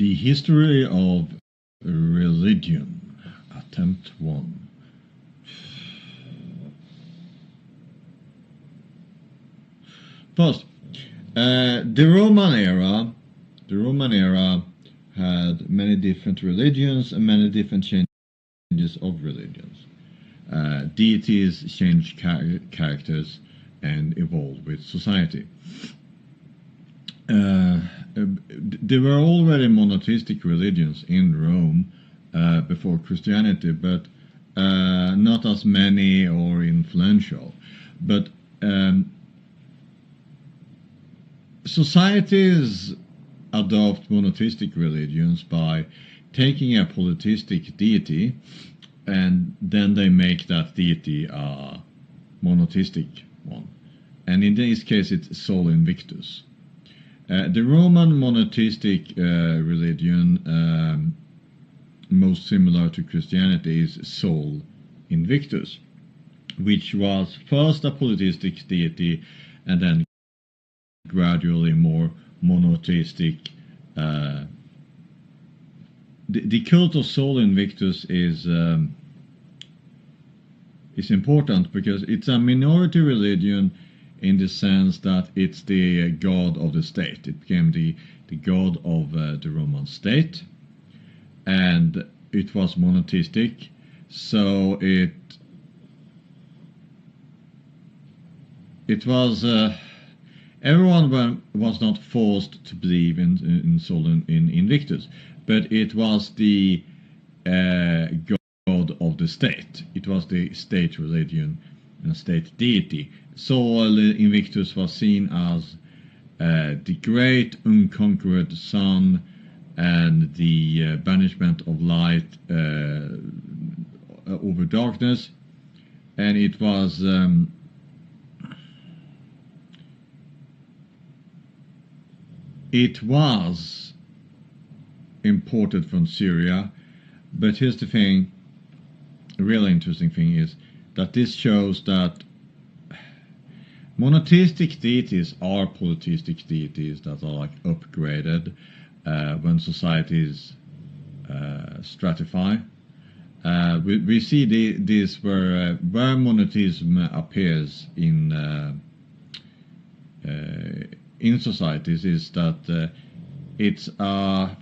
The history of religion, attempt 1. First, the Roman era had many different religions and many different changes of religions. Deities changed characters and evolved with society. There were already monotheistic religions in Rome before Christianity, but not as many or influential. But societies adopt monotheistic religions by taking a polytheistic deity, and then they make that deity a monotheistic one. And in this case, it's Sol Invictus. The Roman monotheistic religion, most similar to Christianity, is Sol Invictus, which was first a polytheistic deity and then gradually more monotheistic. The cult of Sol Invictus is important because it's a minority religion in the sense that it's the god of the state. It became the god of the Roman state, and it was monotheistic, so it was everyone was not forced to believe in Sol Invictus, but it was the god of the state. It was the state religion and state deity. Sol Invictus was seen as the great unconquered sun and the banishment of light over darkness, and it was imported from Syria. But here's the thing, a really interesting thing is that this shows that monotheistic deities are polytheistic deities that are like upgraded when societies stratify. We see this where monotheism appears in societies is that it's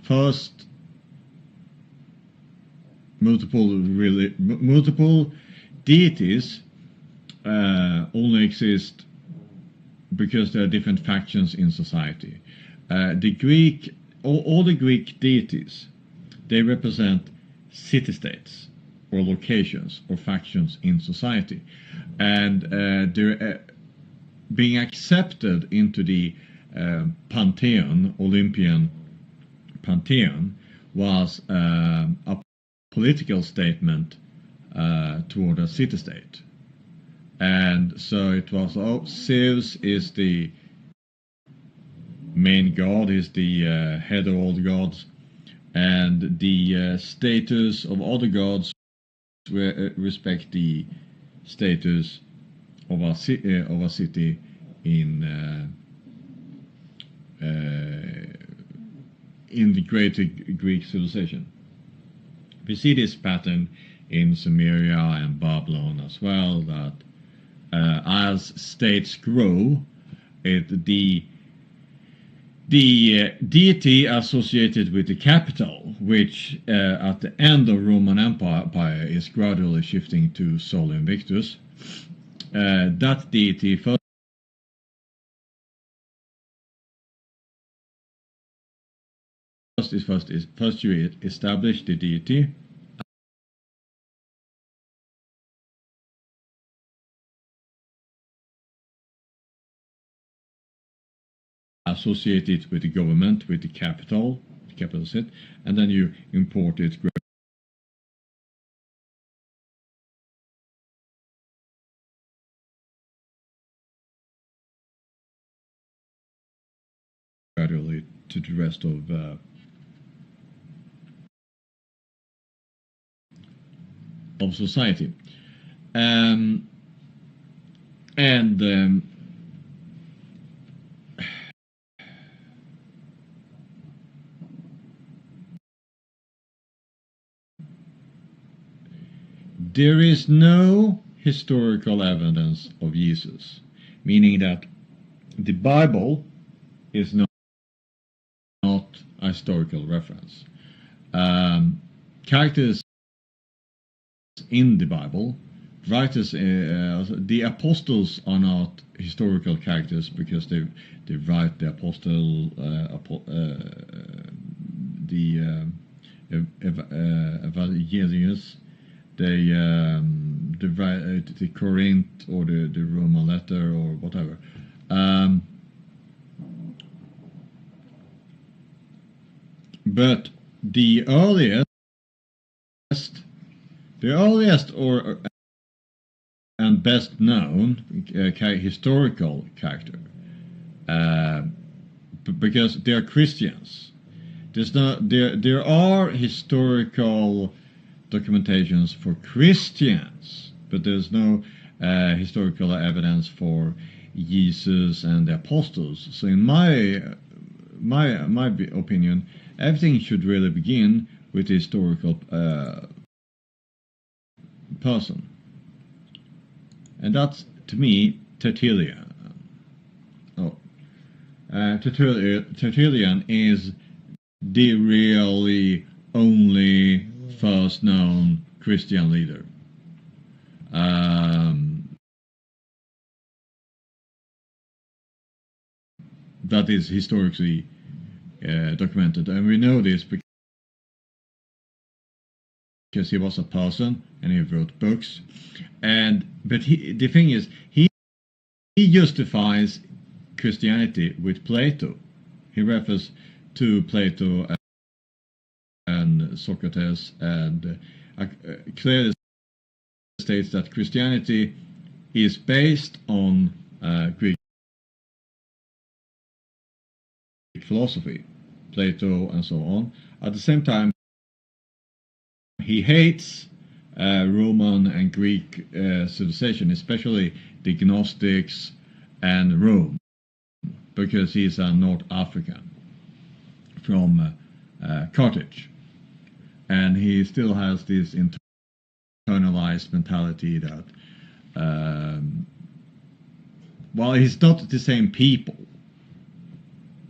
first multiple deities only exist because there are different factions in society. All the Greek deities, they represent city-states or locations or factions in society, and they're being accepted into the pantheon, Olympian pantheon, was a political statement toward a city-state. And so it was, Zeus is the main god, is the head of all the gods, and the status of other gods respect the status of a city in the greater Greek civilization. We see this pattern in Sumeria and Babylon as well, that as states grow, the deity associated with the capital, which at the end of Roman Empire is gradually shifting to Sol Invictus, that deity first you establish the deity associate it with the government, with the capital set, and then you import it gradually to the rest of society. there is no historical evidence of Jesus, meaning that the Bible is not a historical reference. Characters in the Bible, writers, the apostles are not historical characters because they write the evangelists. They write the Corinth or the Roman letter or whatever. But the earliest or and best known historical character, because they are Christians. There are historical documentations for Christians, but there's no historical evidence for Jesus and the apostles. So in my opinion, everything should really begin with the historical person. And that's, to me, Tertullian. Tertullian is the really only first known Christian leader. That is historically documented, and we know this because he was a person and he wrote books. But the thing is, he justifies Christianity with Plato. He refers to Plato and Socrates, and clearly states that Christianity is based on Greek philosophy, Plato and so on. At the same time, he hates Roman and Greek civilization, especially the Gnostics and Rome, because he's a North African from Carthage, and he still has this internalized mentality that well, he's not the same people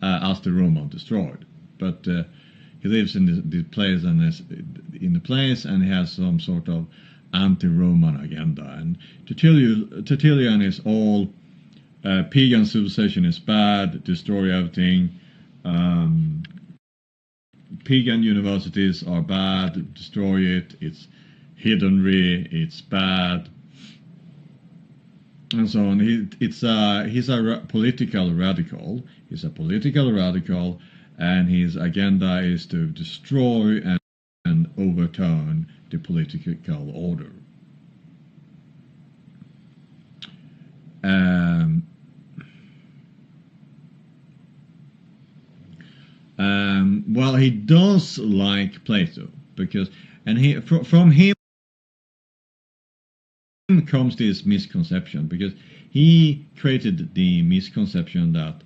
as the Roman destroyed, but he lives in the place and in the place, and he has some sort of anti-Roman agenda. And Tertullian is all pagan civilization is bad, destroy everything. Pagan universities are bad, destroy it. It's heathenry, it's bad, and so on. He's a political radical. He's a political radical, and his agenda is to destroy and overturn the political order. Well, he does like Plato because, and from him comes this misconception, because he created the misconception that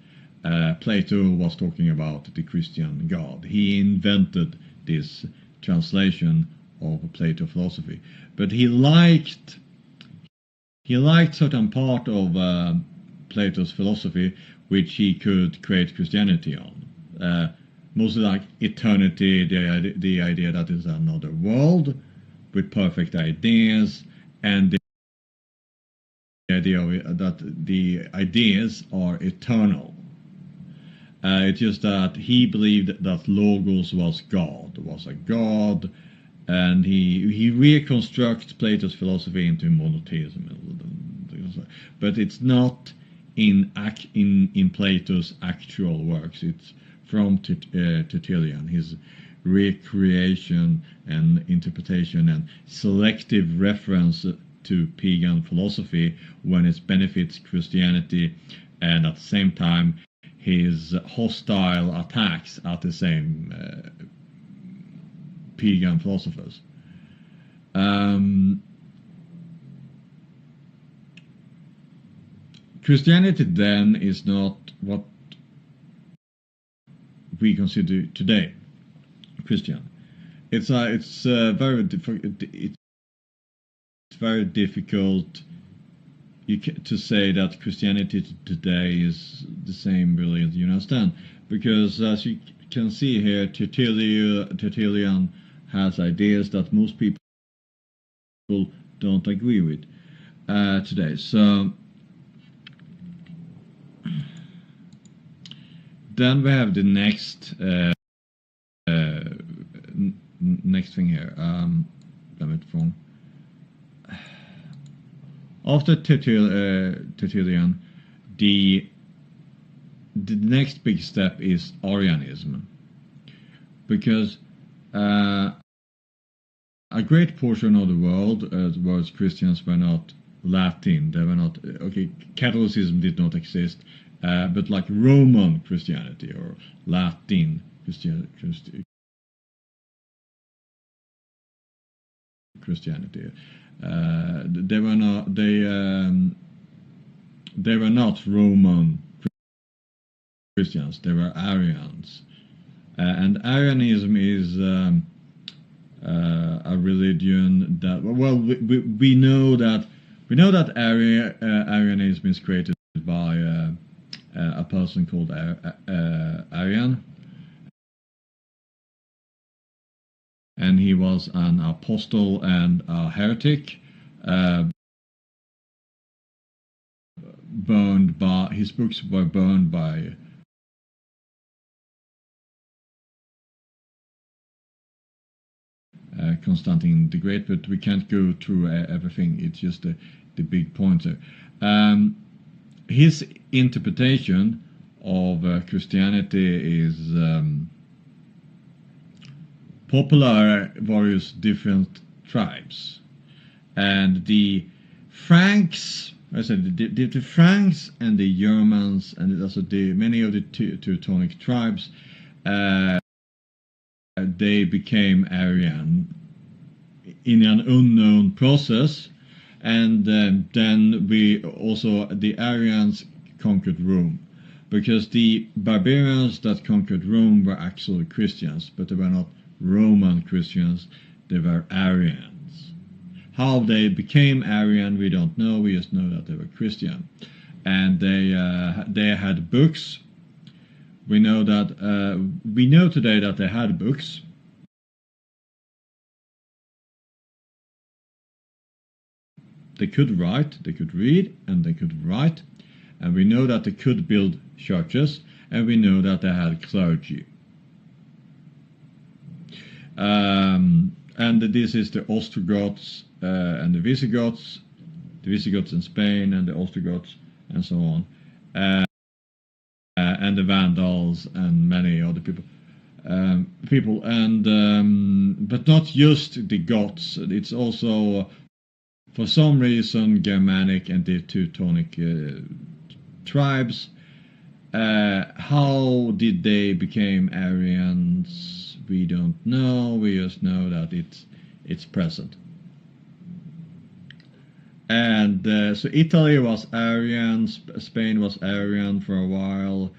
Plato was talking about the Christian God. He invented this translation of Plato philosophy, but he liked certain part of Plato's philosophy which he could create Christianity on. Mostly like eternity, the idea that is another world with perfect ideas, and the idea that the ideas are eternal. It's just that he believed that Logos was a god, and he reconstructs Plato's philosophy into monotheism. But it's not in Plato's actual works. It's from Tertullian, his recreation and interpretation and selective reference to pagan philosophy when it benefits Christianity, and at the same time his hostile attacks at the same pagan philosophers. Christianity then is not what we consider today Christian. It's very different. very difficult to say that Christianity today is the same religion, you understand? Because as you can see here, Tertullian has ideas that most people don't agree with today. So then we have the next next thing here. After Tertullian, the next big step is Arianism, because a great portion of the world's Christians were not Latin. They were not Catholicism did not exist, but like Roman Christianity or Latin Christianity. They were not Roman Christians. They were Arians, and Arianism is a religion that we know that Arianism is created by a person called Arian. And he was an apostle and a heretic, burned by his books were burned by Constantine the Great, but we can't go through everything. It's just the big points there. His interpretation of Christianity is popular various different tribes, and the Franks, I said the Franks and the Germans, and also many of the Teutonic tribes, they became Arian in an unknown process, and then the Arians conquered Rome, because the barbarians that conquered Rome were actually Christians, but they were not Roman Christians, they were Arians. How they became Arian, we don't know. We just know that they were Christian, and they had books. We know today that they had books. They could write, they could read, and they could write, and we know that they could build churches, and we know that they had clergy. And this is the Ostrogoths and the Visigoths in Spain, and the Ostrogoths, and so on, and the Vandals and many other people, but not just the Goths. It's also, for some reason, Germanic and the Teutonic tribes. How did they become Arians? We don't know. We just know that it's present. And so Italy was Arian, Spain was Arian for a while,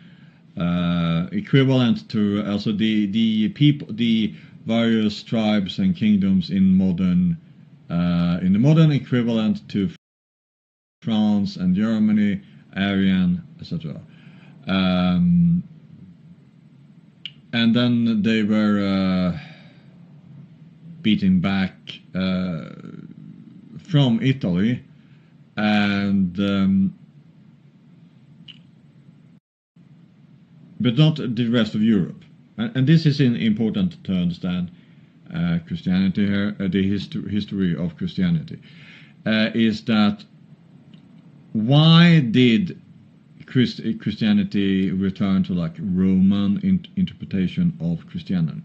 equivalent to also the various tribes and kingdoms in the modern equivalent to France and Germany, Arian, etc. And then they were beaten back from Italy, and but not the rest of Europe. And this is important to understand Christianity here. The history of Christianity is that why did Christianity return to like Roman interpretation of Christianity?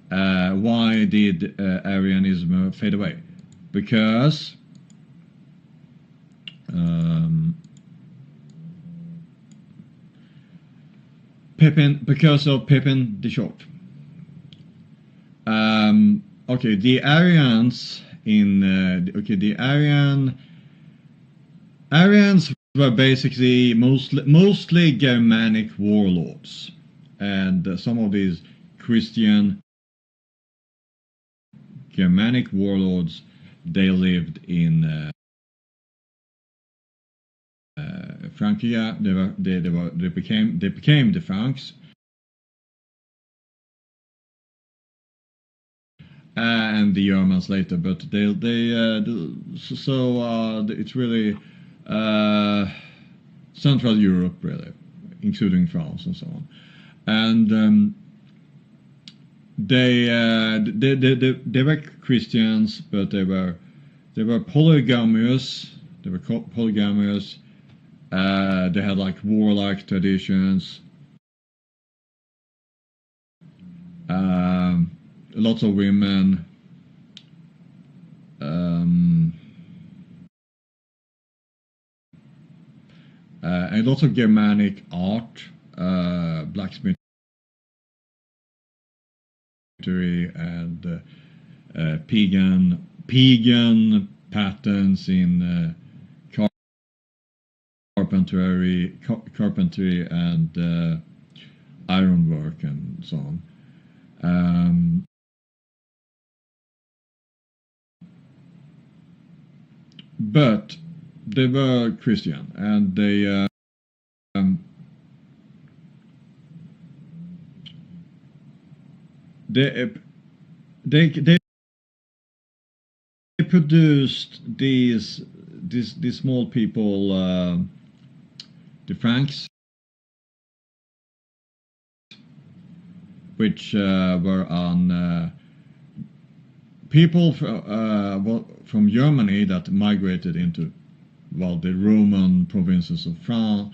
Why did Arianism fade away? Because of Pippin the Short. Okay, the Arians Arians were basically mostly Germanic warlords, and some of these Christian Germanic warlords, they lived in Francia. They became the Franks. And the Germans later, but it's really Central Europe, really, including France and so on. And they were Christians, but they were polygamous. They were polygamous. They had like warlike traditions. Lots of women. And lots of Germanic art, blacksmith and pagan patterns in carpentry and ironwork and so on. But they were Christian, and they produced these small people, the Franks, which were on people from Germany that migrated into, well, the Roman provinces of France,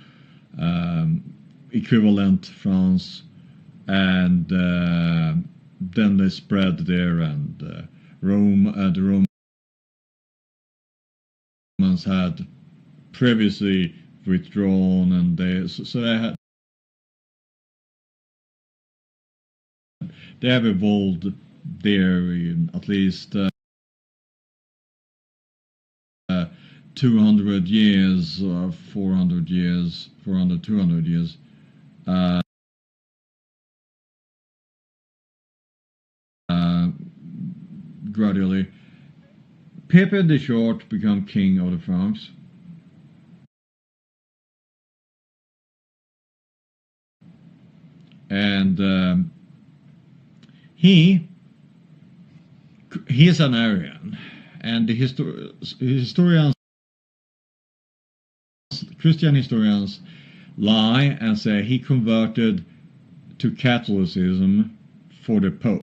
equivalent France, and then they spread there, and the Romans had previously withdrawn, and they have evolved there in at least 200 years or 200 years. Gradually, Pepin the Short became king of the Franks. And he is an Arian, and the historians, Christian historians, lie and say he converted to Catholicism for the Pope.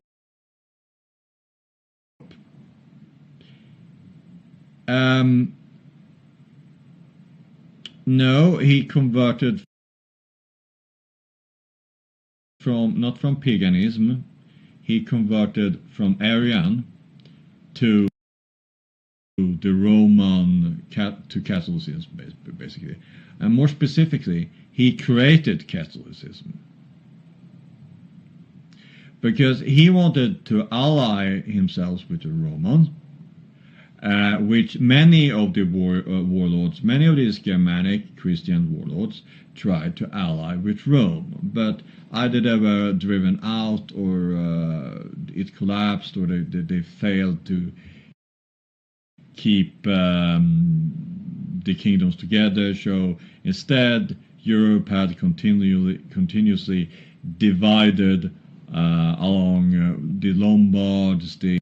No, he converted not from paganism. He converted from Arian to the Roman to Catholicism, basically, and more specifically, he created Catholicism because he wanted to ally himself with the Romans, which many of the warlords, many of these Germanic Christian warlords, tried to ally with Rome, but either they were driven out, or it collapsed, or they failed to keep the kingdoms together. So instead, Europe had continuously divided along the Lombards, the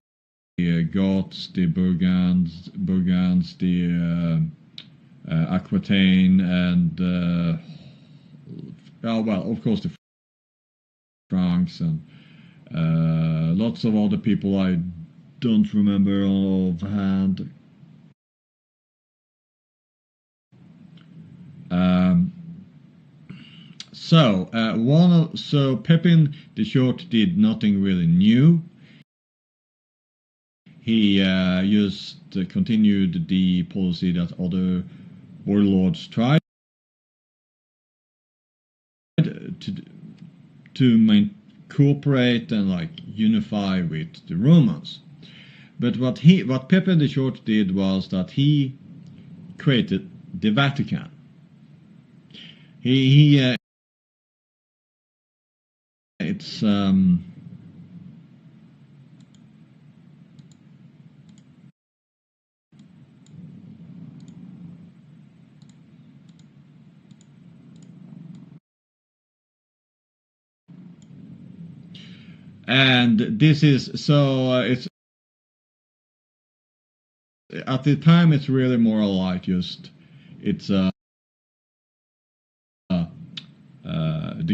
Goths, the Burgunds, the Aquitaine, and well, of course, the Franks, and lots of other people I don't remember offhand. So Pepin the Short did nothing really new. He just continued the policy that other warlords tried to cooperate and like unify with the Romans. But what Pepin the Short did was that he created the Vatican. It's And this is so it's at the time it's really more like just it's the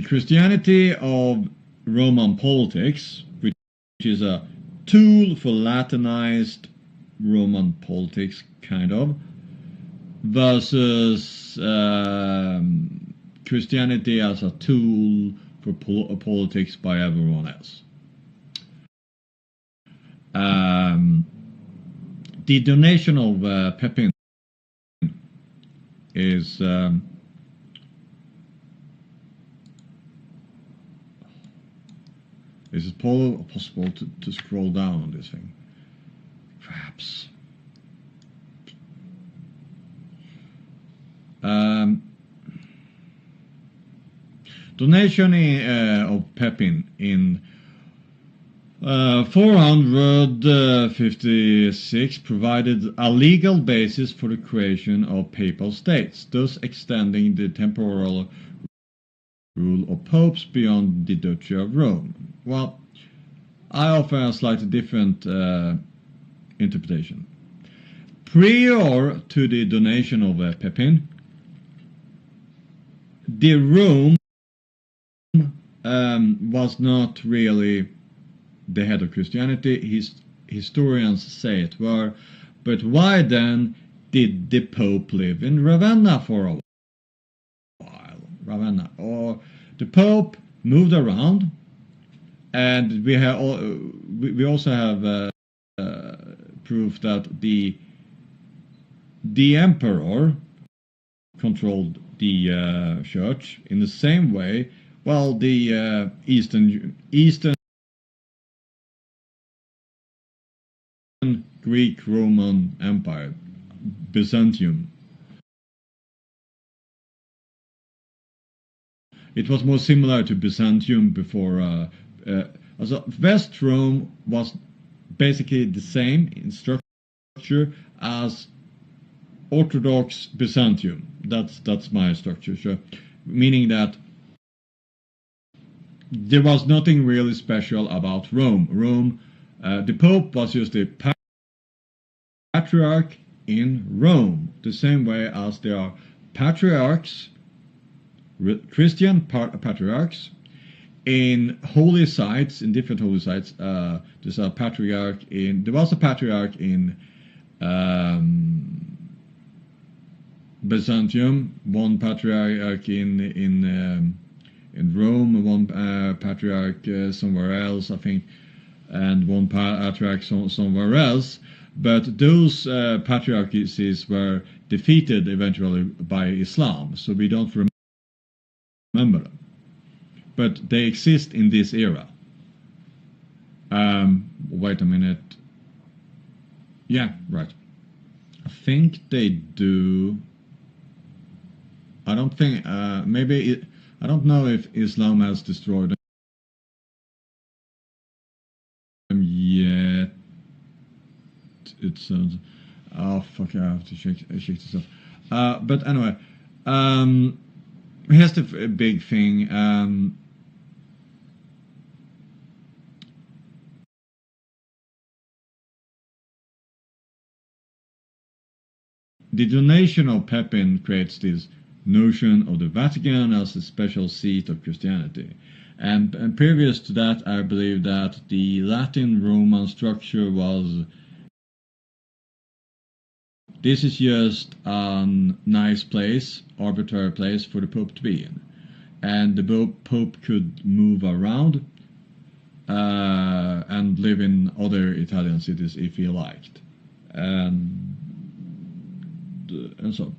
Christianity of Roman politics, which is a tool for Latinized Roman politics, kind of, versus Christianity as a tool for politics by everyone else. The donation of Pepin is is it possible to scroll down on this thing? Perhaps. Donation of Pepin in 456 provided a legal basis for the creation of papal states, thus extending the temporal rule of popes beyond the Duchy of Rome. Well, I offer a slightly different interpretation. Prior to the donation of Pepin, the Rome was not really the head of Christianity. Historians say it were, but why then did the Pope live in Ravenna for a while? Ravenna, or the Pope moved around, and we also have proof that the emperor controlled the church in the same way. Well, the Eastern Greek Roman Empire, Byzantium. It was more similar to Byzantium before. Also, West Rome was basically the same in structure as Orthodox Byzantium. That's my structure. So, meaning that there was nothing really special about Rome. The Pope was just a patriarch in Rome, the same way as there are patriarchs, Christian patriarchs, in holy sites, in different holy sites. There was a patriarch in Byzantium, one patriarch in Rome, one patriarch somewhere else, I think, and one patriarch somewhere else. But those patriarchies were defeated eventually by Islam, so we don't remember them. But they exist in this era. Wait a minute. Yeah, right. I think they do. I don't think, maybe, I don't know if Islam has destroyed them yet. It sounds, oh fuck, I have to check this up. But anyway, here's the big thing. The donation of Pepin creates this notion of the Vatican as a special seat of Christianity. And previous to that, I believe that the Latin Roman structure was, this is just a nice place, arbitrary place for the Pope to be in. And the Pope could move around and live in other Italian cities if he liked. And so.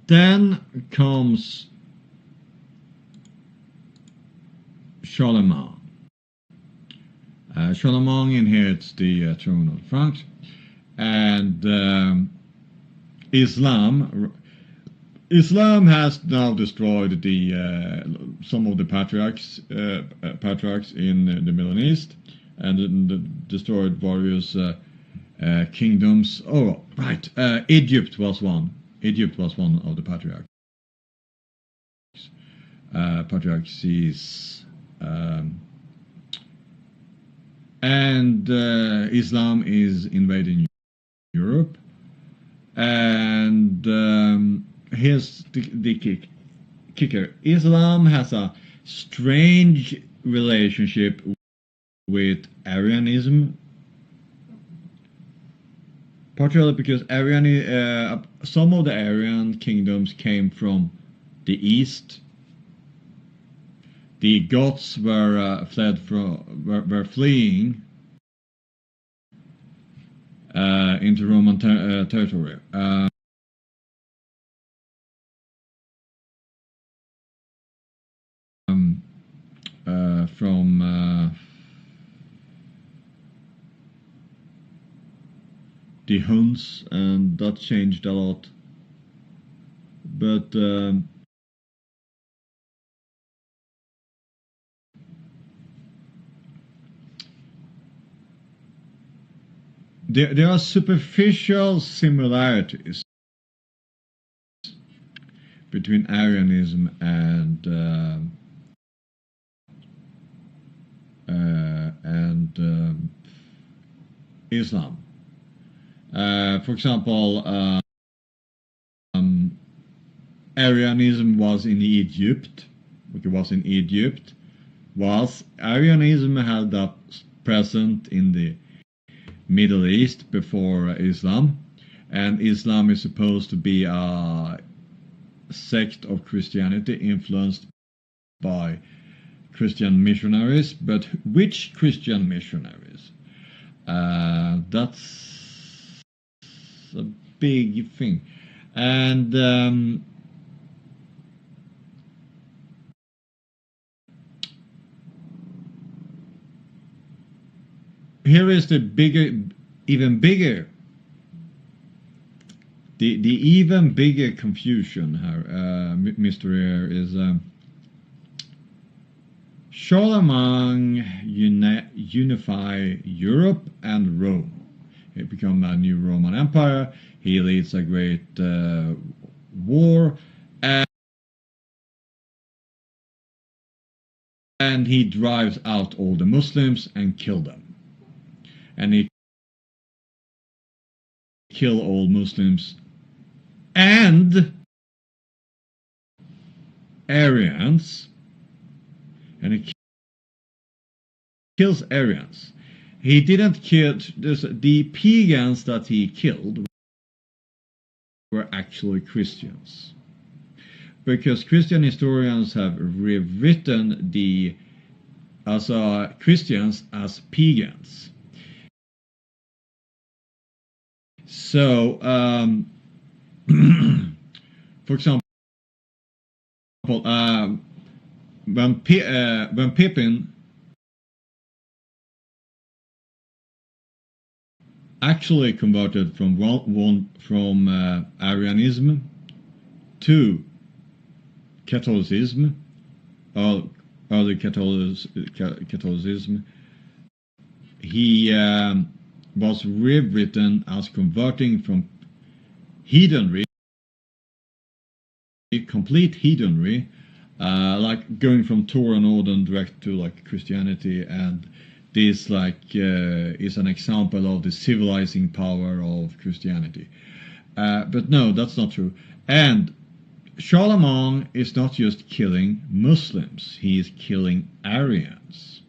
Then comes Charlemagne. Charlemagne inherits the throne of the Franks, and Islam has now destroyed some of the patriarchs in the Middle East, and destroyed various kingdoms. Oh, right. Egypt was one. Egypt was one of the patriarchs. Patriarchies. And Islam is invading Europe. And here's the kicker. Islam has a strange relationship with Arianism, partially because some of the Aryan kingdoms came from the east. The Goths were fleeing into Roman territory. From the Huns, and that changed a lot. But there are superficial similarities between Arianism and Islam. For example, Arianism was in Egypt. Arianism had that present in the Middle East before Islam, and Islam is supposed to be a sect of Christianity influenced by Christian missionaries. But which Christian missionaries? That's a big thing. And here is the even bigger confusion here, mystery here is Charlemagne unify Europe and Rome. He become a new Roman Empire. He leads a great war, and he drives out all the Muslims and kill them. And he kill all Muslims and Aryans, and he kills Aryans. He didn't kill the pagans that he killed were actually Christians, because Christian historians have rewritten the Christians as pagans. So, for example, when Pippin actually converted from Arianism to Catholicism, early Catholicism, he was rewritten as converting from heathenry, complete heathenry, like going from Torah and Odin direct to like Christianity, and this is an example of the civilizing power of Christianity. But no, that's not true. And Charlemagne is not just killing Muslims, he is killing Aryans.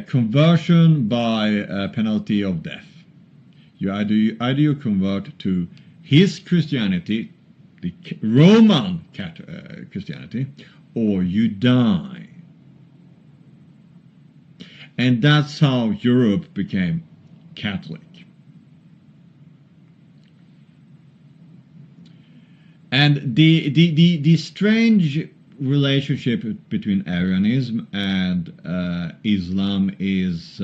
Conversion by penalty of death. Either you convert to his Christianity, the Roman Christianity, or you die. And that's how Europe became Catholic. And the strange relationship between Arianism and Islam is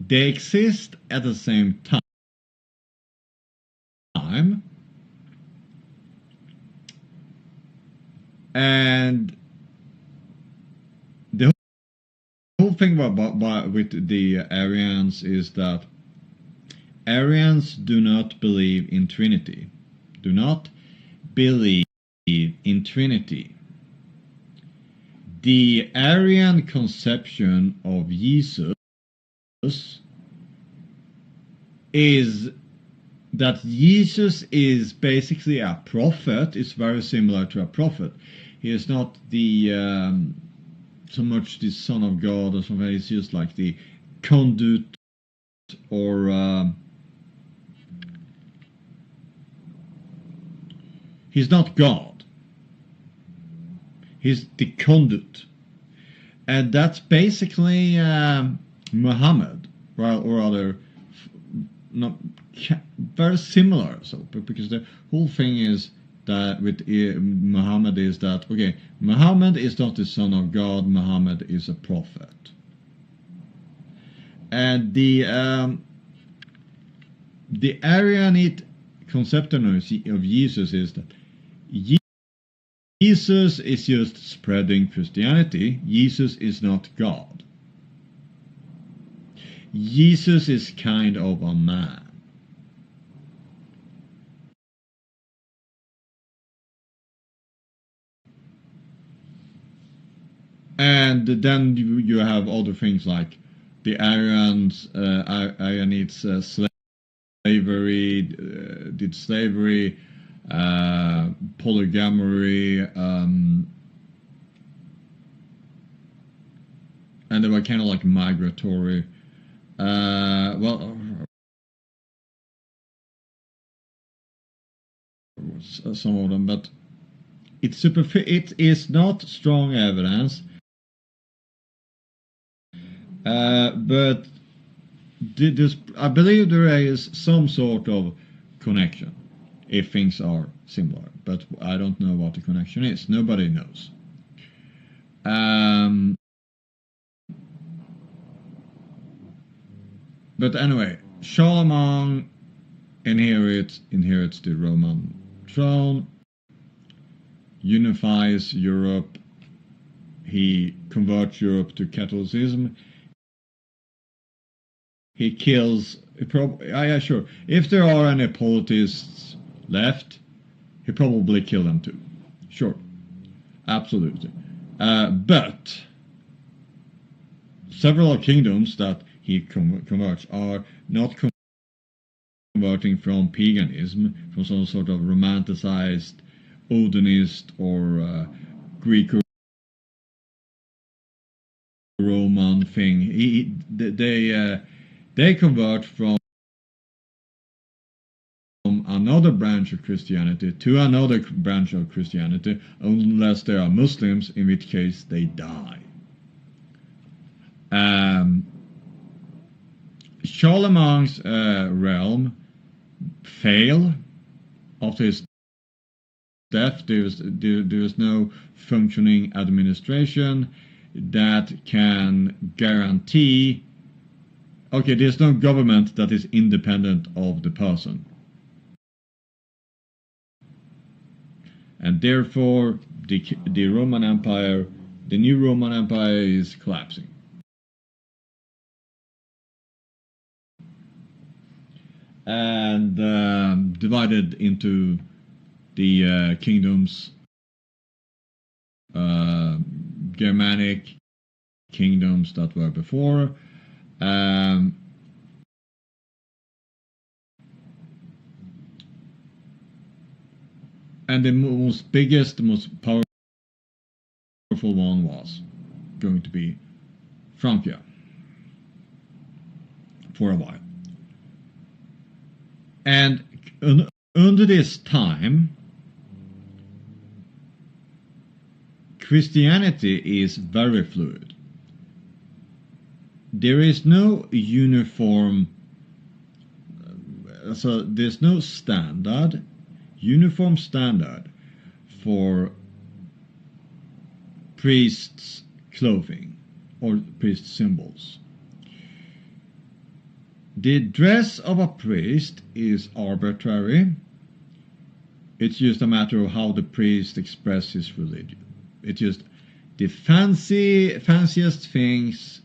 they exist at the same time, And the whole thing with the Arians is that Arians do not believe in Trinity. Do not believe in Trinity. The Arian conception of Jesus is that Jesus is basically a prophet. It's very similar to a prophet. He is not the so much the Son of God or something. He's just like the conduit, or he's not God. He's the conduit, and that's basically Muhammad, or rather, not very similar. So, because the whole thing is that with Muhammad is that, okay, Muhammad is not the son of God. Muhammad is a prophet, and the Arianite conception of Jesus is that Jesus is just spreading Christianity. Jesus is not God. Jesus is kind of a man. And then you have other things like the Arianites slavery, did slavery, polygamy, and they were kind of like migratory. Well, some of them, but it is not strong evidence. But I believe there is some sort of connection if things are similar, but I don't know what the connection is. Nobody knows. But anyway, Charlemagne inherits the Roman throne, unifies Europe. He converts Europe to Catholicism. He kills, yeah, sure. If there are any politists left, he probably kill them too. Sure, absolutely. But several kingdoms that he converts are not converting from paganism, from some sort of romanticized Odinist or Greek or Roman thing. They convert from another branch of Christianity to another branch of Christianity, unless they are Muslims, in which case they die. Charlemagne's realm fail after his death. There is no functioning administration that can guarantee. Okay, there's no government that is independent of the person. And therefore, the Roman Empire, the new Roman Empire is collapsing. And divided into the kingdoms, Germanic kingdoms that were before, and the most powerful one was going to be Francia for a while. And under this time, Christianity is very fluid. There is no uniform, so there's no uniform standard for priests' clothing or priest symbols. The dress of a priest is arbitrary. It's just a matter of how the priest expresses his religion. It's just the fanciest things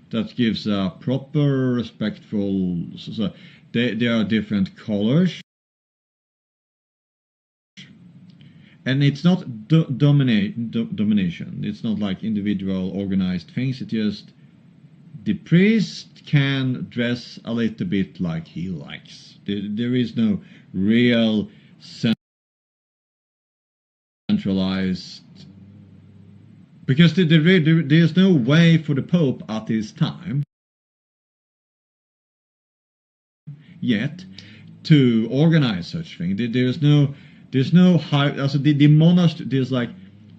that gives a proper, respectful. So there are different colors, and it's not domination. It's not like individual organized things. It's just the priest can dress a little bit like he likes. There is no real centralized, because there's no way for the Pope at this time yet to organize such thing. There's no high. Also, the monastery.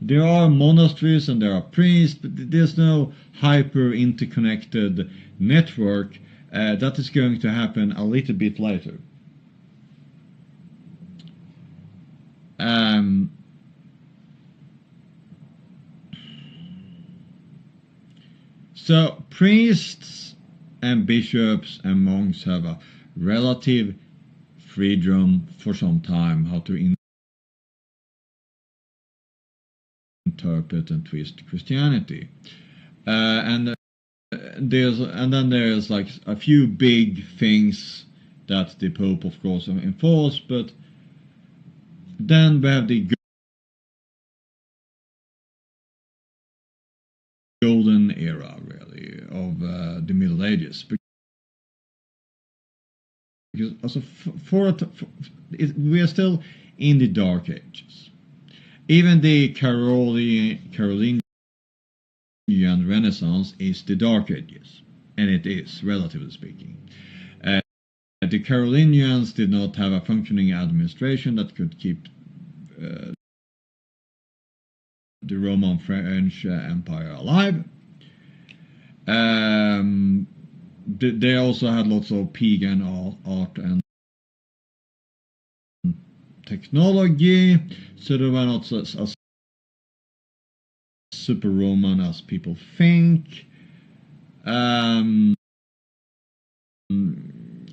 There are monasteries and there are priests, but there's no hyper interconnected network. That is going to happen a little bit later. So priests and bishops and monks have a relative freedom for some time how to interpret and twist Christianity, and then there's like a few big things that the Pope, of course, enforce, but then we have the golden era, really, of the Middle Ages. Because also we are still in the Dark Ages. Even the Carolingian Renaissance is the Dark Ages, and it is, relatively speaking. The Carolingians did not have a functioning administration that could keep the Roman French Empire alive. They also had lots of pagan art and technology, so they were not as super Roman as people think.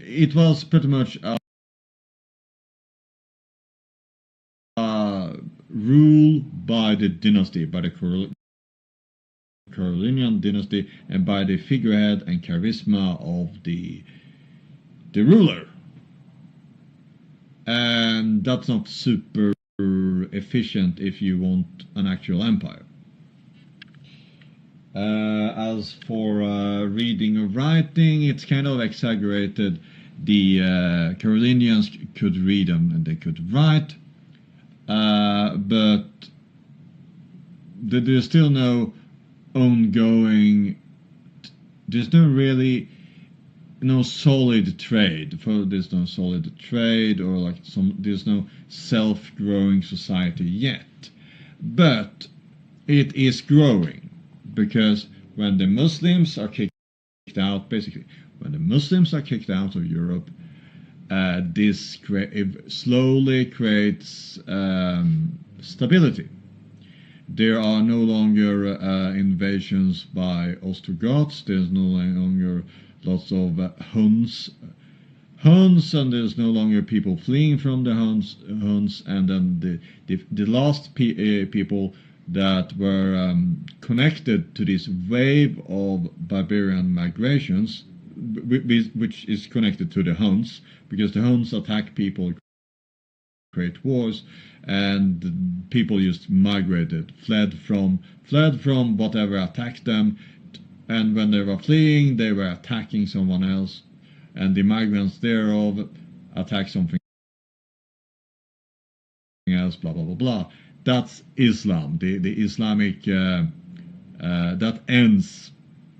It was pretty much rule by the dynasty, by the Carolingian dynasty, and by the figurehead and charisma of the ruler. And that's not super efficient if you want an actual empire. As for reading or writing, it's kind of exaggerated. The Carolingians could read them and they could write, but there's still no ongoing. There's no solid trade. There's no solid trade, or like there's no self-growing society yet, but it is growing. Because when the Muslims are kicked out, basically, when the Muslims are kicked out of Europe, this slowly creates stability. There are no longer invasions by Ostrogoths. There's no longer lots of Huns, and there's no longer people fleeing from the Huns, and then the last people that were connected to this wave of barbarian migrations, which is connected to the Huns, because the Huns attack people, create wars, and people just migrated, fled from whatever attacked them, and when they were fleeing, they were attacking someone else, and the migrants thereof attack something else, blah blah blah blah. That's Islam. The Islamic that ends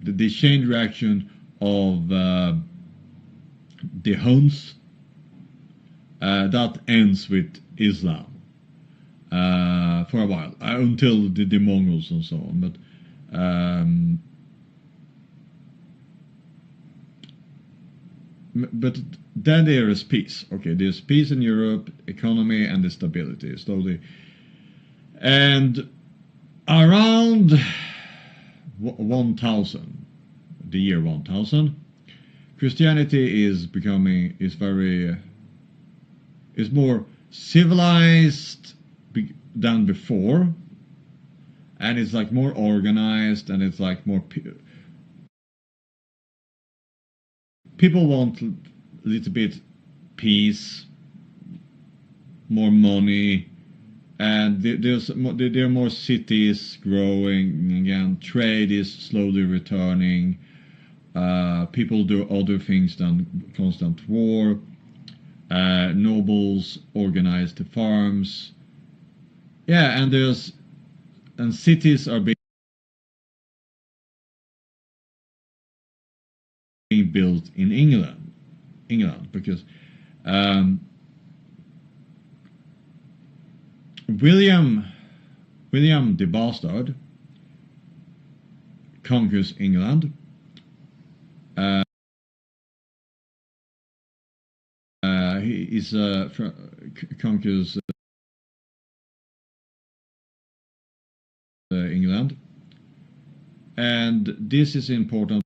the chain reaction of the Huns. That ends with Islam for a while, until the Mongols and so on. But then there is peace. Okay, there's peace in Europe, economy, and the stability slowly. And around 1000, the year 1000, Christianity is more civilized than before, and it's like more organized, and it's like more people want a little bit peace, more money, and there are more cities growing again. Trade is slowly returning. People do other things than constant war. Nobles organize the farms. Yeah, and cities are being built in England because um, William the Bastard conquers England. He is conquers England, and this is important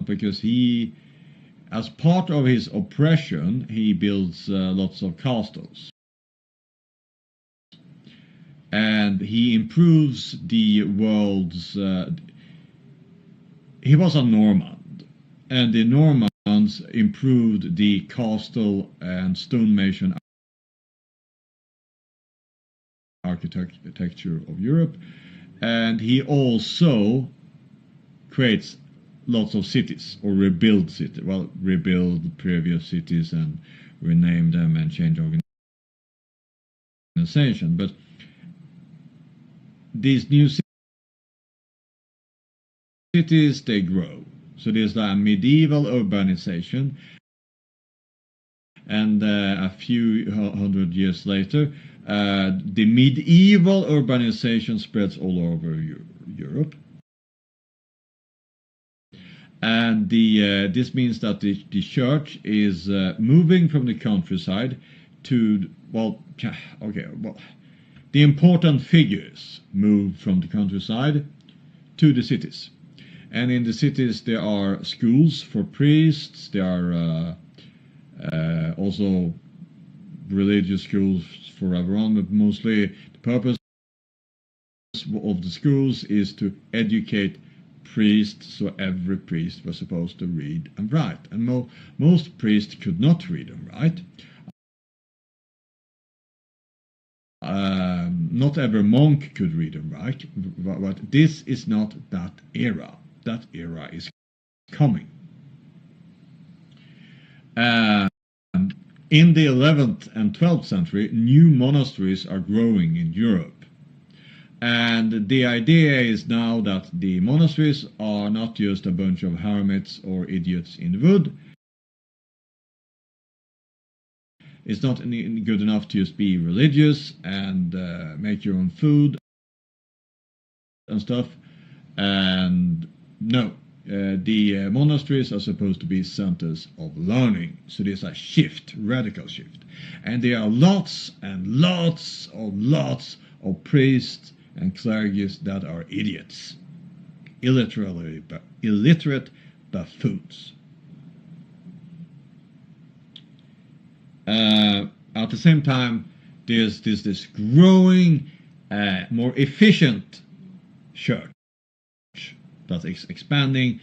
because he, as part of his oppression, he builds lots of castles. And he improves the world's... he was a Norman, and the Normans improved the castle and stonemason architecture of Europe, and he also creates lots of cities, or rebuild cities. Well, rebuild previous cities and rename them and change organization. But these new cities, they grow. So there's a medieval urbanization, and a few hundred years later, the medieval urbanization spreads all over Europe. And this means that the church is moving from the countryside to, well, okay, well, the important figures move from the countryside to the cities. And in the cities there are schools for priests, there are also religious schools for everyone, but mostly the purpose of the schools is to educate priests, so every priest was supposed to read and write. And most priests could not read and write. Not every monk could read and write, but this is not that era. That era is coming. In the 11th and 12th century, new monasteries are growing in Europe. And the idea is now that the monasteries are not just a bunch of hermits or idiots in the wood. It's not good enough to just be religious and make your own food and stuff. And no, the monasteries are supposed to be centers of learning. So there's a shift, radical shift. And there are lots and lots of priests and clergies that are idiots, illiterate buffoons. At the same time, there's this growing, more efficient church that's expanding.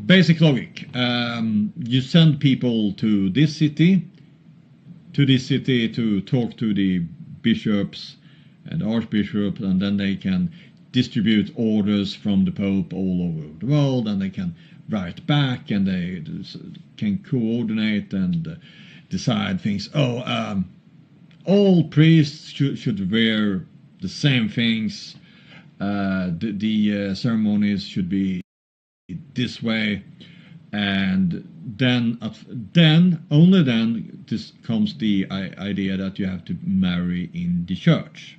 Basic logic: you send people to this city to talk to the bishops and archbishops, and then they can distribute orders from the Pope all over the world, and they can write back, and they can coordinate and decide things. All priests should wear the same things. The ceremonies should be this way, and then only then this comes the idea that you have to marry in the church.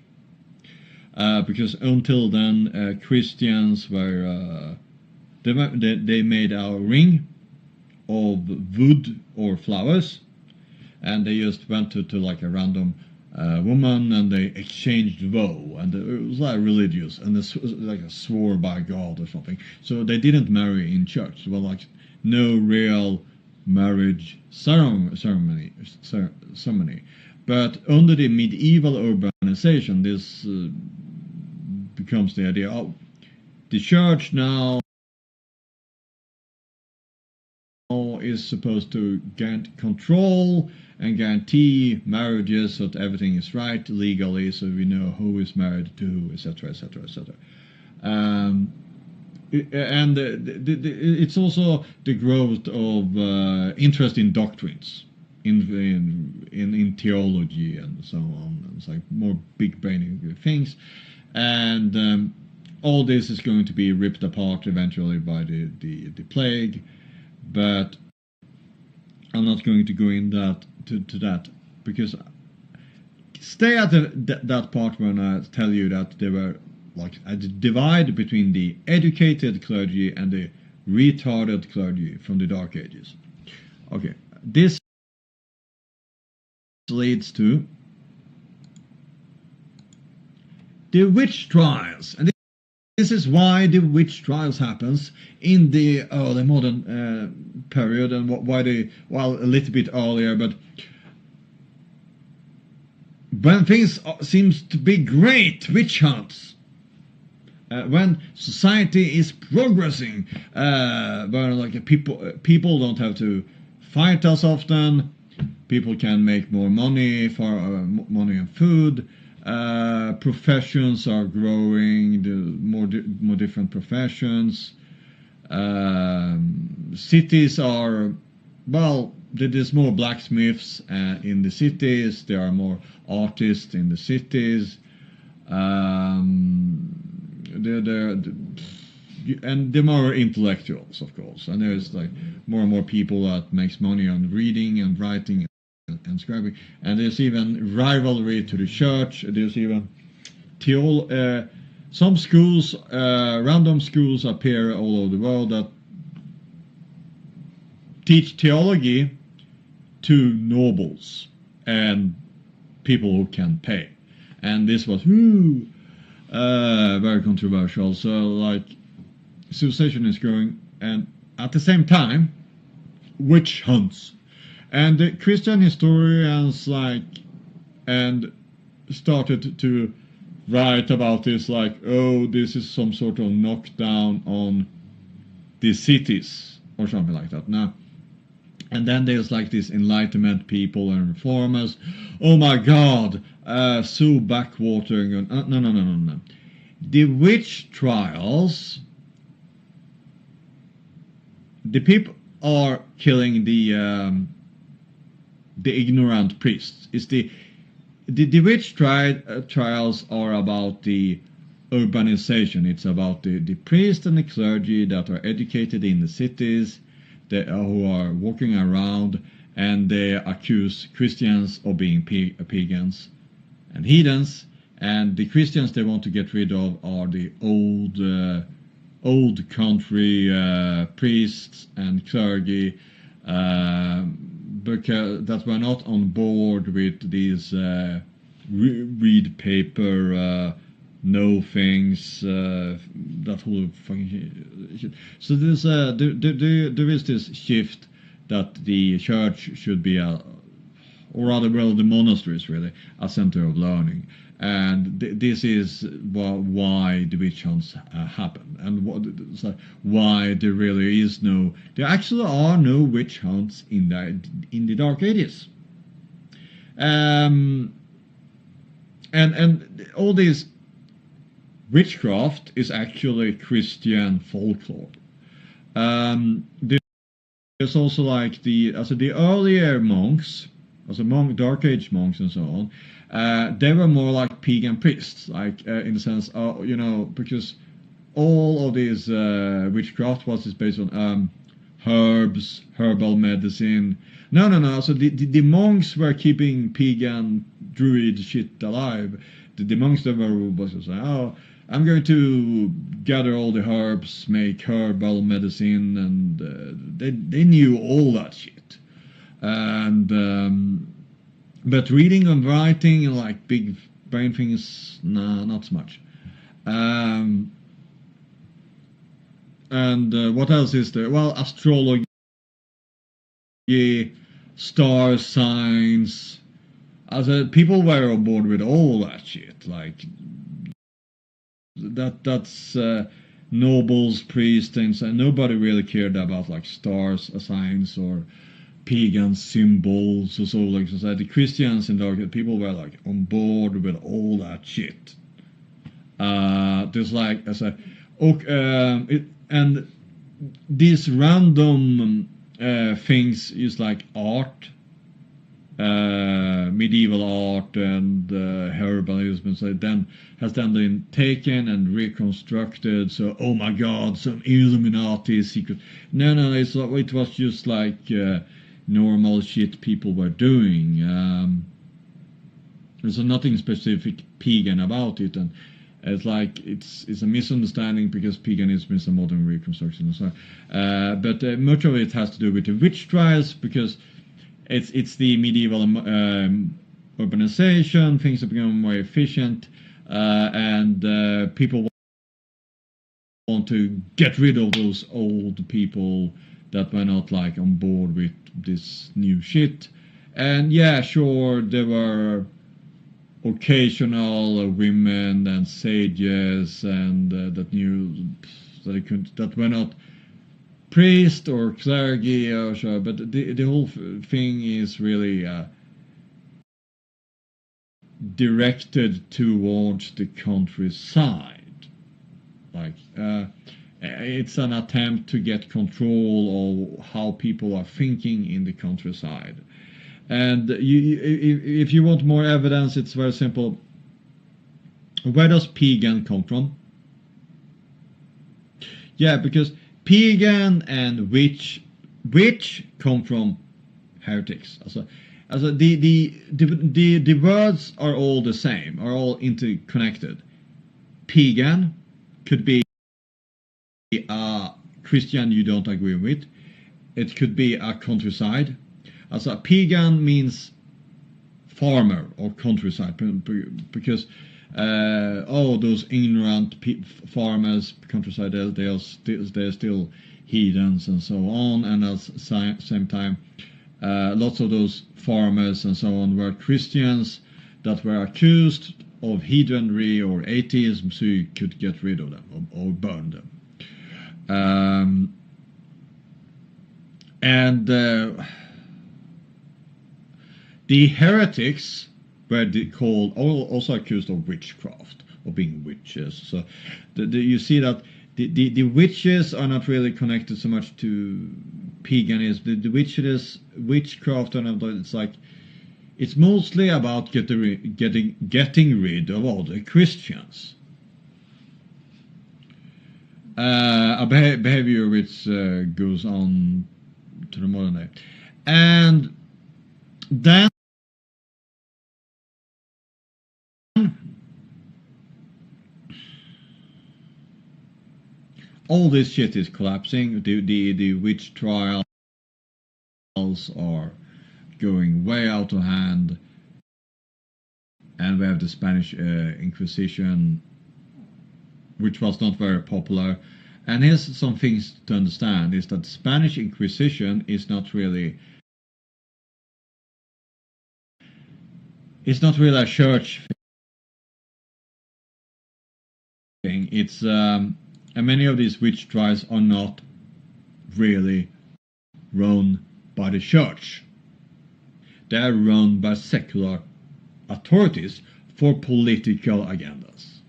Because until then, Christians were they made a ring of wood or flowers, and they just went to like a random woman, and they exchanged vow, and it was like religious, and this was like a swore by God or something. So they didn't marry in church. Well, like no real marriage ceremony. But under the medieval urbanization, this becomes the idea of the church now is supposed to gain control and guarantee marriages so that everything is right legally, so we know who is married to who, etc., etc., etc. And it's also the growth of interest in doctrines, in theology and so on. It's like more big brainy things, and all this is going to be ripped apart eventually by the plague. But I'm not going to go in to that, because stay at that part when I tell you that there were like a divide between the educated clergy and the retarded clergy from the Dark Ages. Okay, this leads to the witch trials, and this is why the witch trials happens in the early modern period, and why they, well, a little bit earlier, but when things seems to be great, witch hunts. When society is progressing, where like people don't have to fight as often, people can make more money for money and food. Professions are growing, more different professions. Cities are, well, there's more blacksmiths in the cities. There are more artists in the cities. And they're more intellectuals, of course. And there's like more and more people that makes money on reading and writing and scribing, and there's even rivalry to the church. There's even some schools, random schools appear all over the world that teach theology to nobles and people who can pay, and this was very controversial. So like civilization is growing, and at the same time witch hunts. And the Christian historians started to write about this, like, oh, this is some sort of knockdown on the cities or something like that. Now, and then there's like this Enlightenment people and reformers. Oh my God, so backwatering. No. The witch trials. The people are killing the ignorant priests. It's the witch trials are about the urbanization. It's about the priests and the clergy that are educated in the cities, who are walking around, and they accuse Christians of being pagans and heathens. And the Christians they want to get rid of are the old country priests and clergy, because that were not on board with these read paper, know things, that whole fucking shit. So there is this shift that the church should be or rather, well, the monasteries really, a center of learning. And this is why the witch hunts happen, and why there really is there actually are no witch hunts in the Dark Ages. And all this witchcraft is actually Christian folklore. There's also like the earlier monks, Dark Age monks and so on. They were more like pagan priests, like in the sense, because all of this witchcraft was based on herbs, herbal medicine. No. So the monks were keeping pagan druid shit alive. The monks that was saying, oh, I'm going to gather all the herbs, make herbal medicine, and they knew all that shit. And but reading and writing and like big brain things, nah, not so much. And what else is there? Well, astrology, star signs, People were on board with all that shit. Like that's nobles, priests, things, and nobody really cared about like stars, signs, or pagan symbols or so. Like so, the Christians and the people were like on board with all that shit. There's like as a and these random things is like art, medieval art and herbalism, so then has then been taken and reconstructed. So, oh my God, some Illuminati secret. No, it was just like normal shit people were doing. There's nothing specific pagan about it, and it's like it's a misunderstanding because paganism is a modern reconstruction. So, but much of it has to do with the witch trials because it's the medieval urbanization. Things have become more efficient, and people want to get rid of those old people that were not like on board with this new shit. And yeah, sure, there were occasional women and sages and that knew that were not priest or clergy or so, but the whole thing is really directed towards the countryside. Like it's an attempt to get control of how people are thinking in the countryside. And if you want more evidence, it's very simple. Where does pagan come from? Yeah, because pagan and witch come from heretics. The words are all the same, are all interconnected. Pagan could be a Christian you don't agree with. It could be a countryside. Pagan means farmer or countryside because those ignorant farmers, countryside, they're still heathens and so on, and at the same time lots of those farmers and so on were Christians that were accused of heathenry or atheism, so you could get rid of them or burn them. The heretics were called, also accused of witchcraft, of being witches. So you see that the witches are not really connected so much to paganism. The witchcraft, and it's like it's mostly about getting rid of all the Christians. A behavior which goes on to the modern day, and then all this shit is collapsing. The witch trials are going way out of hand, and we have the Spanish Inquisition, which was not very popular. And here's some things to understand: is that the Spanish Inquisition is not really a church thing. It's and many of these witch trials are not really run by the church. They are run by secular authorities for political agendas.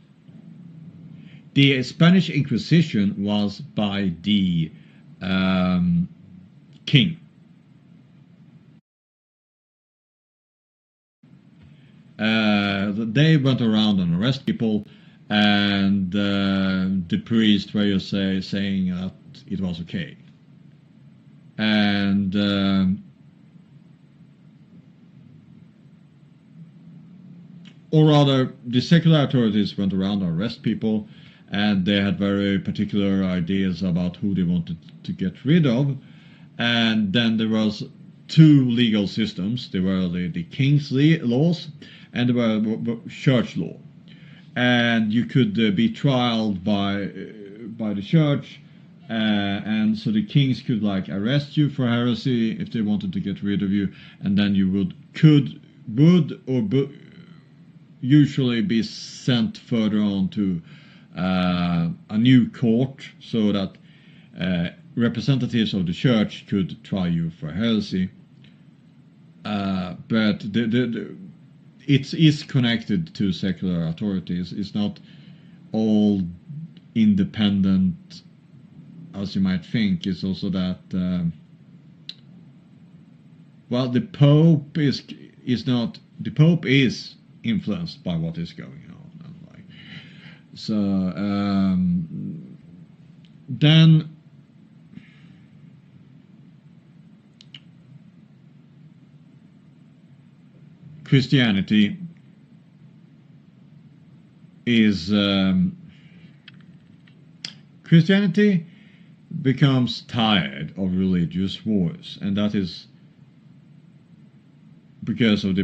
The Spanish Inquisition was by the king. They went around and arrest people, and the priest were saying that it was okay. And or rather, the secular authorities went around and arrest people, and they had very particular ideas about who they wanted to get rid of. And then there was two legal systems. There were the king's laws, and there were church law. And you could be trialed by the church, and so the kings could like arrest you for heresy if they wanted to get rid of you, and then you could would usually be sent further on to a new court, so that representatives of the church could try you for heresy. But it is connected to secular authorities. It's not all independent as you might think. It's also that well, the Pope is influenced by what is going on, and like so. Then Christianity is Christianity becomes tired of religious wars, and that is because of the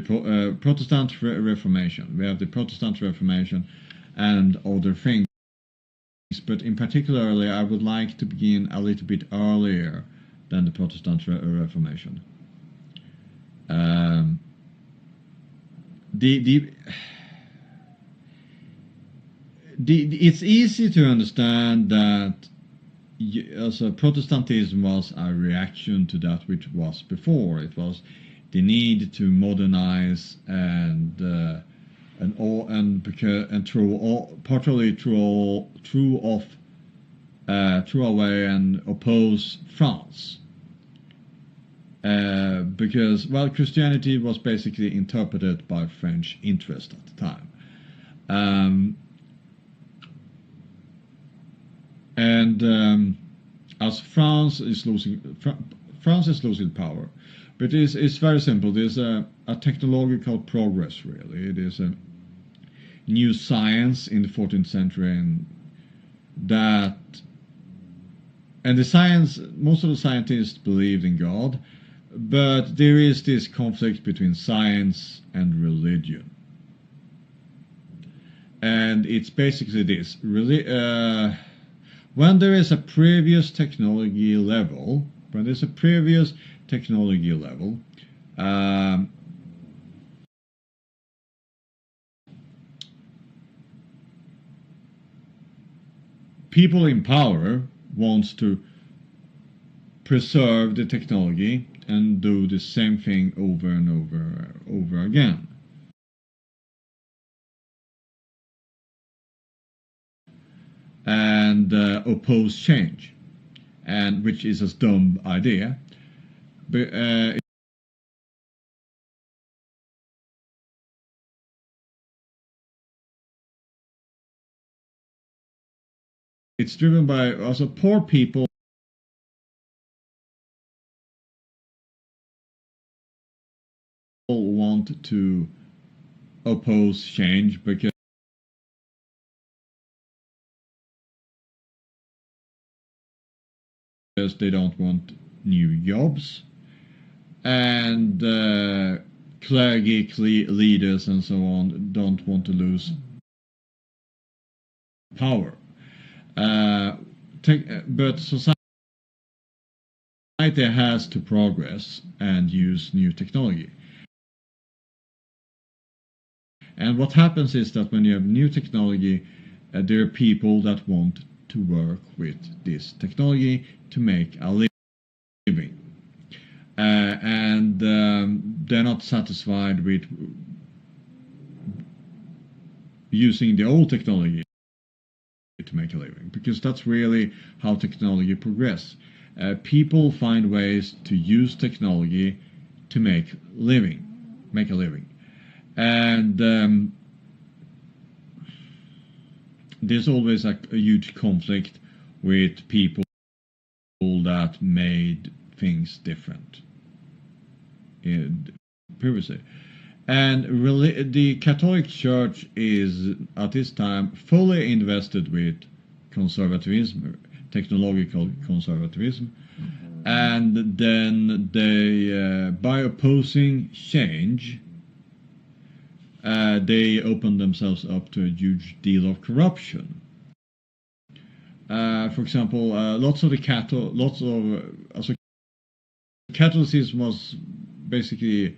Protestant Reformation. We have the Protestant Reformation and other things, but in particularly I would like to begin a little bit earlier than the Protestant Reformation. It's easy to understand that also Protestantism was a reaction to that which was before. It was the need to modernize and throw away and oppose France. Because, well, Christianity was basically interpreted by French interest at the time. As France is losing power, but it's very simple. There's a technological progress, really. It is a new science in the 14th century, and the science, most of the scientists believed in God, but there is this conflict between science and religion. And it's basically this. When there is a previous technology level, people in power wants to preserve the technology and do the same thing over and over again. And oppose change, and which is a dumb idea. But it's driven by also poor people want to oppose change because they don't want new jobs, and clergy leaders and so on don't want to lose power. But society has to progress and use new technology. And what happens is that when you have new technology, there are people that want to work with this technology to make a living. And they're not satisfied with using the old technology to make a living, because that's really how technology progresses. People find ways to use technology to make a living. And there's always a huge conflict with people that made things different previously. And the Catholic Church is, at this time, fully invested with conservatism, technological conservatism. And then they, by opposing change, they open themselves up to a huge deal of corruption. For example, Catholicism was basically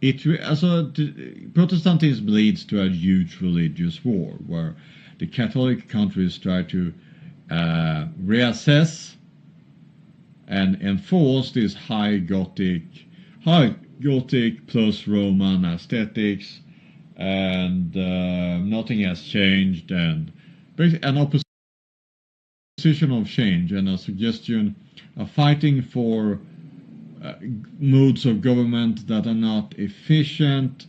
Protestantism leads to a huge religious war where the Catholic countries try to reassess and enforce this high Gothic plus Roman aesthetics, and nothing has changed, and an opposition of change and a suggestion of fighting for modes of government that are not efficient.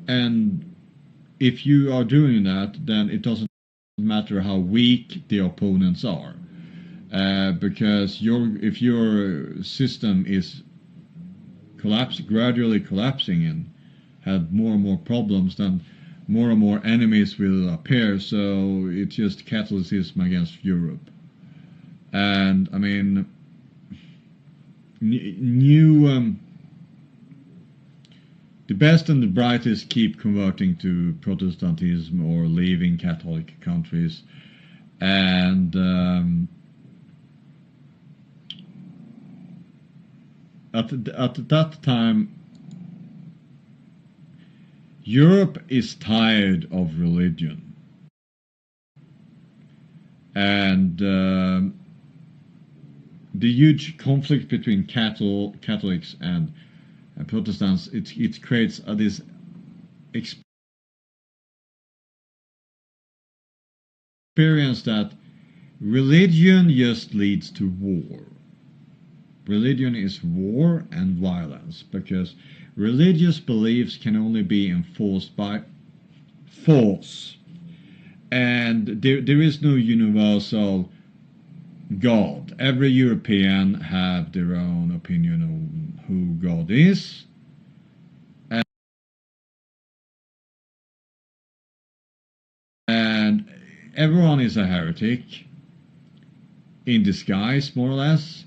And if you are doing that, then it doesn't matter how weak the opponents are, because if your system is gradually collapsing and have more and more problems, then more and more enemies will appear. So it's just Catholicism against Europe. And I mean, the best and the brightest keep converting to Protestantism or leaving Catholic countries, and at that time, Europe is tired of religion, and the huge conflict between Catholics and Protestants, it creates this experience that religion just leads to war. Religion is war and violence, because religious beliefs can only be enforced by force, and there is no universal God. Every European have their own opinion on who God is, and everyone is a heretic in disguise, more or less,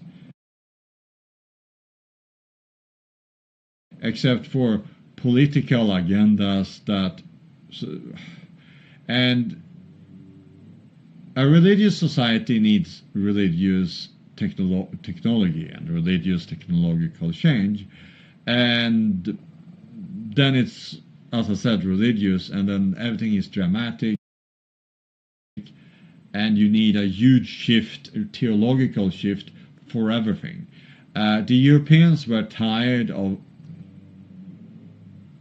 except for political agendas and a religious society needs religious technology and religious technological change, and then it's, as I said, religious, and then everything is dramatic, and you need a huge shift, a theological shift for everything. The Europeans were tired of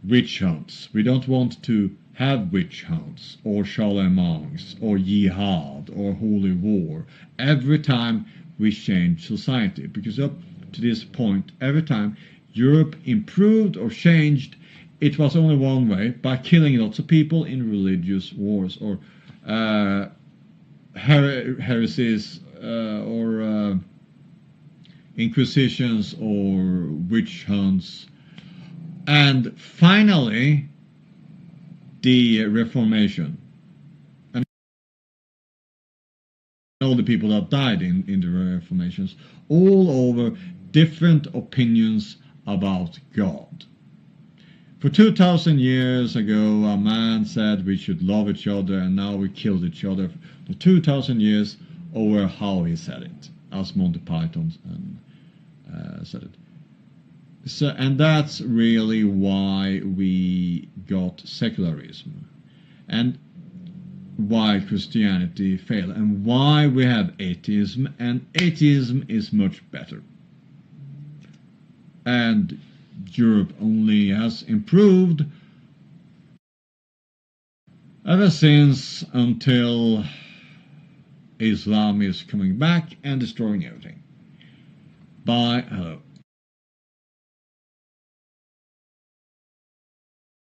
witch hunts. We don't want to have witch hunts or Charlemagne's or jihad or holy war every time we change society, because up to this point, every time Europe improved or changed, it was only one way, by killing lots of people in religious wars or heresies or inquisitions or witch hunts. And finally, the Reformation, and all the people that died in the Reformations, all over different opinions about God. For 2,000 years ago, a man said we should love each other, and now we killed each other for 2,000 years over how he said it, as Monty Python said it. So, and that's really why we got secularism, and why Christianity failed, and why we have atheism, and atheism is much better. And Europe only has improved ever since, until Islam is coming back and destroying everything. Bye. Hello.